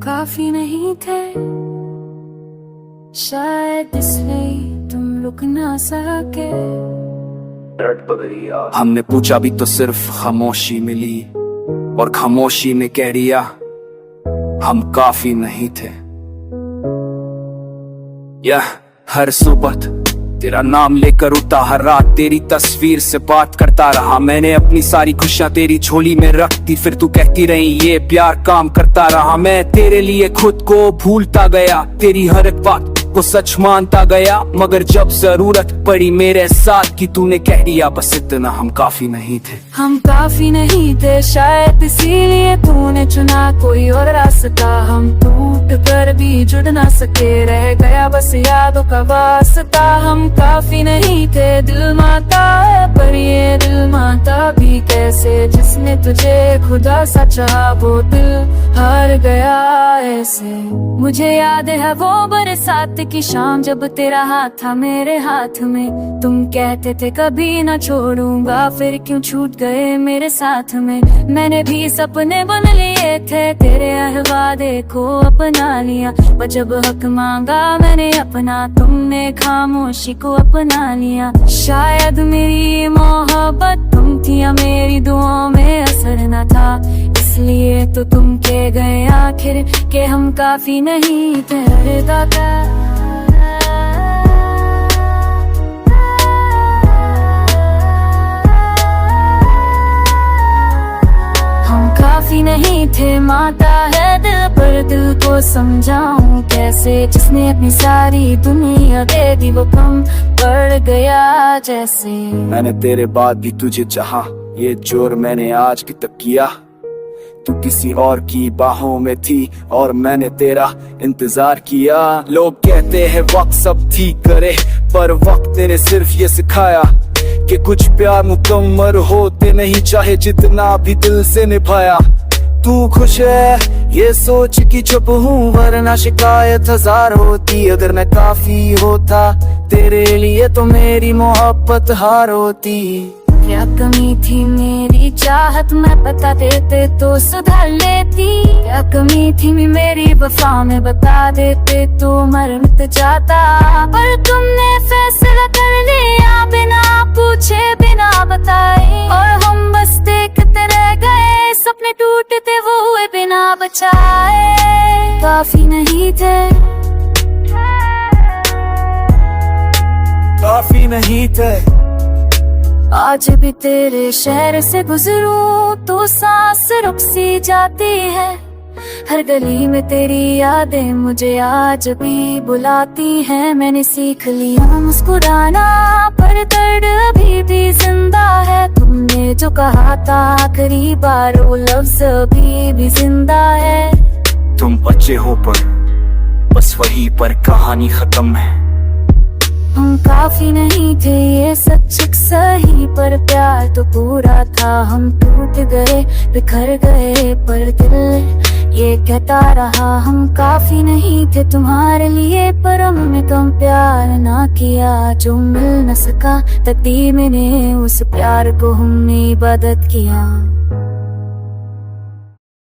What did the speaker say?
काफी नहीं थे, शायद इसलिए तुम रुक ना सके। हमने पूछा भी तो सिर्फ खामोशी मिली, और खामोशी ने कह दिया हम काफी नहीं थे। यह हर सुबह तेरा नाम लेकर उठा, हर रात तेरी तस्वीर से बात करता रहा। मैंने अपनी सारी खुशियां तेरी झोली में रख दी, फिर तू कहती रही ये प्यार काम करता रहा। मैं तेरे लिए खुद को भूलता गया, तेरी हर एक बात को सच मानता गया। मगर जब जरूरत पड़ी मेरे साथ की, तूने कह दिया बस इतना, हम काफी नहीं थे। हम काफी नहीं थे, शायद इसीलिए तूने चुना कोई और रास्ता। हम टूट कर भी जुड़ ना सके, रह गया बस यादों का वास्ता। हम काफी नहीं थे, दिल माता है पर ये दिल माता भी कैसे, जिसने तुझे खुदा सा चाहा वो दिल हार गया ऐसे। मुझे याद है वो बरसात की शाम, जब तेरा हाथ था मेरे हाथ में। तुम कहते थे कभी ना छोड़ूंगा, फिर क्यों छूट गए मेरे साथ में। मैंने भी सपने बन लिए थे, तेरे हर वादे को अपना लिया। पर जब हक मांगा मैंने अपना, तुमने खामोशी को अपना लिया। शायद मेरी मोहब्बत तुम थी या मेरी दुआओं में असर न था, इसलिए तो तुम कह गए आखिर के हम काफी नहीं थे। अरे दादा काफी नहीं थे, माता है दिल पर दिल को समझाऊं कैसे, जिसने अपनी सारी दुनिया दे दी वो कम पड़ गया जैसे। मैंने तेरे बाद भी तुझे चाहा, ये जोर मैंने आज की तक किया। तू किसी और की बाहों में थी और मैंने तेरा इंतजार किया। लोग कहते हैं वक्त सब ठीक करे, पर वक्त ने सिर्फ ये सिखाया कि कुछ प्यार मुकम्मल होते नहीं, चाहे जितना भी दिल से निभाया। तू खुश है ये सोच कि चुप हूँ, वरना शिकायत हजार होती। अगर मैं काफी होता तेरे लिए तो मेरी मोहब्बत हार होती। क्या कमी थी मेरी चाहत में बता देते तो सुधार लेती। क्या कमी थी मेरी वफा में बता देते तो मर मिट जाता। पर तुमने फैसला कर लिया बिना पूछे बिना बताए, और हम बस देखते रह गए, सपने टूटते वो हुए बिना बचाए। काफी नहीं थे, काफी नहीं थे। आज भी तेरे शहर से गुजरूं तो सांस रुक सी जाती है। हर गली में तेरी यादें मुझे आज भी बुलाती हैं। मैंने सीख लिया मुस्कुराना, पर दर्द अभी भी जिंदा है। तुमने जो कहा था आखिरी बार वो लफ्ज अभी भी जिंदा है। तुम बच्चे हो पर बस वही पर कहानी खत्म है। हम काफी नहीं थे ये सच सही, पर प्यार तो पूरा था। हम टूट गए बिखर गए, पर दिल ये कहता रहा हम काफी नहीं थे तुम्हारे लिए। पर हमने कम प्यार ना किया जो मिल न सका, तकदीर ने उस प्यार को हमने इबादत किया।